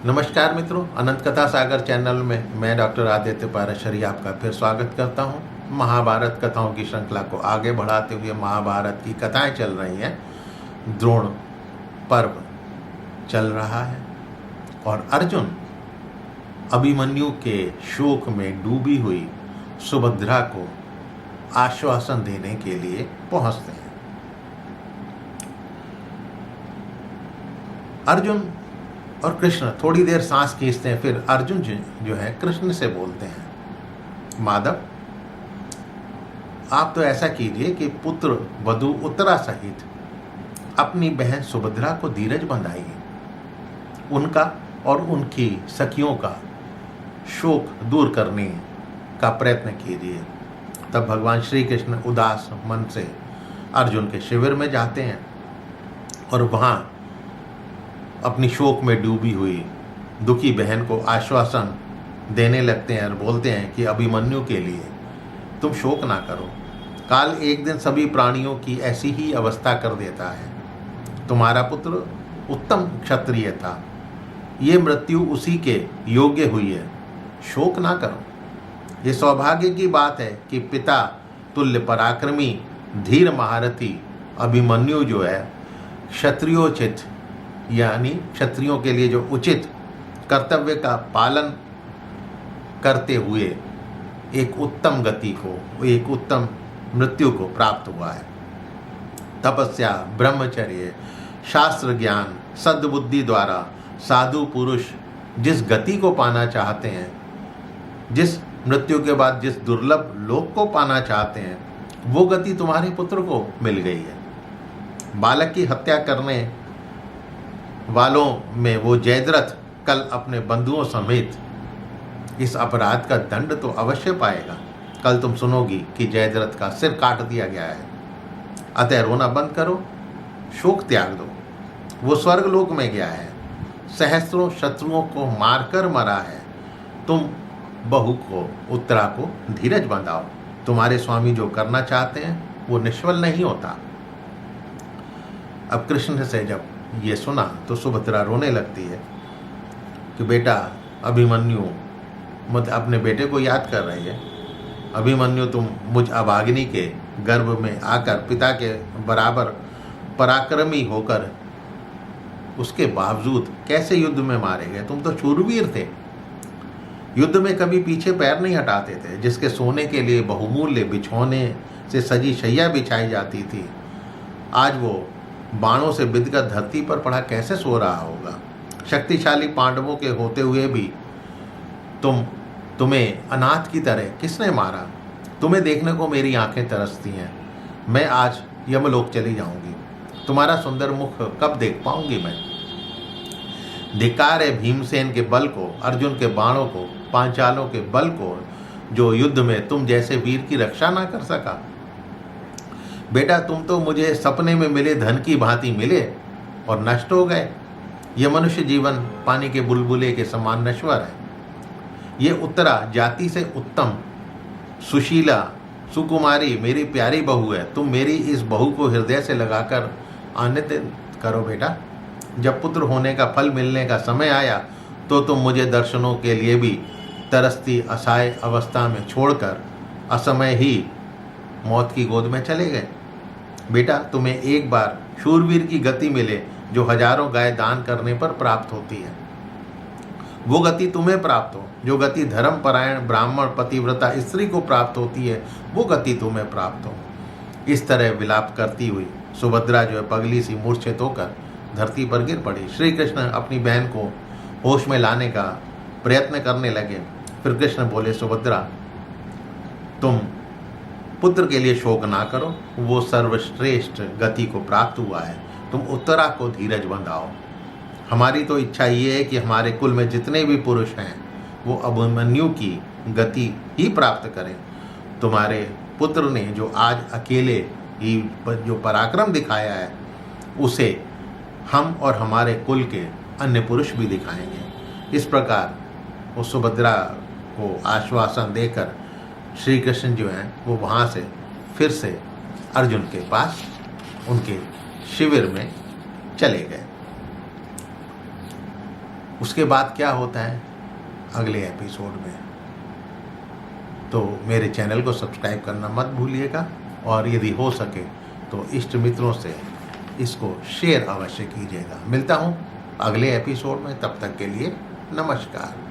नमस्कार मित्रों, अनंत कथा सागर चैनल में मैं डॉक्टर आदित्य पाराशरी आपका फिर स्वागत करता हूं। महाभारत कथाओं की श्रृंखला को आगे बढ़ाते हुए महाभारत की कथाएं चल रही हैं। द्रोण पर्व चल रहा है और अर्जुन अभिमन्यु के शोक में डूबी हुई सुभद्रा को आश्वासन देने के लिए पहुंचते हैं। अर्जुन और कृष्ण थोड़ी देर सांस खींचते हैं, फिर अर्जुन जो है कृष्ण से बोलते हैं, माधव आप तो ऐसा कीजिए कि पुत्र वधू उत्तरा सहित अपनी बहन सुभद्रा को धीरज बंधाइए, उनका और उनकी सखियों का शोक दूर करने का प्रयत्न कीजिए। तब भगवान श्री कृष्ण उदास मन से अर्जुन के शिविर में जाते हैं और वहाँ अपनी शोक में डूबी हुई दुखी बहन को आश्वासन देने लगते हैं और बोलते हैं कि अभिमन्यु के लिए तुम शोक ना करो, काल एक दिन सभी प्राणियों की ऐसी ही अवस्था कर देता है। तुम्हारा पुत्र उत्तम क्षत्रिय था, ये मृत्यु उसी के योग्य हुई है, शोक ना करो। ये सौभाग्य की बात है कि पिता तुल्य पराक्रमी धीर महारथी अभिमन्यु जो है क्षत्रियोचित यानी क्षत्रियों के लिए जो उचित कर्तव्य का पालन करते हुए एक उत्तम गति को, एक उत्तम मृत्यु को प्राप्त हुआ है। तपस्या, ब्रह्मचर्य, शास्त्र ज्ञान, सद्बुद्धि द्वारा साधु पुरुष जिस गति को पाना चाहते हैं, जिस मृत्यु के बाद जिस दुर्लभ लोक को पाना चाहते हैं, वो गति तुम्हारे पुत्र को मिल गई है। बालक की हत्या करने वालों में वो जयद्रथ कल अपने बंधुओं समेत इस अपराध का दंड तो अवश्य पाएगा। कल तुम सुनोगी कि जयद्रथ का सिर काट दिया गया है। अतः रोना बंद करो, शोक त्याग दो। वो स्वर्गलोक में गया है, सहस्त्रों शत्रुओं को मारकर मरा है। तुम बहू को, उत्तरा को धीरज बंधाओ। तुम्हारे स्वामी जो करना चाहते हैं वो निष्फल नहीं होता। अब कृष्ण से जब ये सुना तो सुभद्रा रोने लगती है कि बेटा अभिमन्यु, मतलब अपने बेटे को याद कर रही है। अभिमन्यु तुम मुझ अभागिनी के गर्भ में आकर पिता के बराबर पराक्रमी होकर उसके बावजूद कैसे युद्ध में मारे गए। तुम तो शूरवीर थे, युद्ध में कभी पीछे पैर नहीं हटाते थे। जिसके सोने के लिए बहुमूल्य बिछौने से सजी शैया बिछाई जाती थी, आज वो बाणों से बिधकर धरती पर पड़ा कैसे सो रहा होगा। शक्तिशाली पांडवों के होते हुए भी तुम्हें अनाथ की तरह किसने मारा। तुम्हें देखने को मेरी आंखें तरसती हैं। मैं आज यमलोक चली जाऊंगी, तुम्हारा सुंदर मुख कब देख पाऊंगी मैं। धिक्कार है भीमसेन के बल को, अर्जुन के बाणों को, पांचालों के बल को, जो युद्ध में तुम जैसे वीर की रक्षा ना कर सका। बेटा तुम तो मुझे सपने में मिले धन की भांति मिले और नष्ट हो गए। ये मनुष्य जीवन पानी के बुलबुले के समान नश्वर है। ये उत्तरा जाति से उत्तम, सुशीला, सुकुमारी मेरी प्यारी बहू है। तुम मेरी इस बहू को हृदय से लगाकर आनंदित करो बेटा। जब पुत्र होने का फल मिलने का समय आया तो तुम मुझे दर्शनों के लिए भी तरसती असहाय अवस्था में छोड़कर असमय ही मौत की गोद में चले गए। बेटा तुम्हें एक बार शूरवीर की गति मिले जो हजारों गाय दान करने पर प्राप्त होती है, वो गति तुम्हें प्राप्त हो। जो गति धर्मपरायण ब्राह्मण पतिव्रता स्त्री को प्राप्त होती है, वो गति तुम्हें प्राप्त हो। इस तरह विलाप करती हुई सुभद्रा जो है पगली सी मूर्छित होकर धरती पर गिर पड़ी। श्री कृष्ण अपनी बहन को होश में लाने का प्रयत्न करने लगे। फिर कृष्ण बोले, सुभद्रा तुम पुत्र के लिए शोक ना करो, वो सर्वश्रेष्ठ गति को प्राप्त हुआ है। तुम उत्तरा को धीरज बंधाओ। हमारी तो इच्छा ये है कि हमारे कुल में जितने भी पुरुष हैं वो अभिमन्यु की गति ही प्राप्त करें। तुम्हारे पुत्र ने जो आज अकेले ही जो पराक्रम दिखाया है, उसे हम और हमारे कुल के अन्य पुरुष भी दिखाएंगे। इस प्रकार वो सुभद्रा को आश्वासन देकर श्री कृष्ण जो हैं वो वहाँ से फिर से अर्जुन के पास उनके शिविर में चले गए। उसके बाद क्या होता है अगले एपिसोड में। तो मेरे चैनल को सब्सक्राइब करना मत भूलिएगा, और यदि हो सके तो इष्ट मित्रों से इसको शेयर अवश्य कीजिएगा। मिलता हूँ अगले एपिसोड में, तब तक के लिए नमस्कार।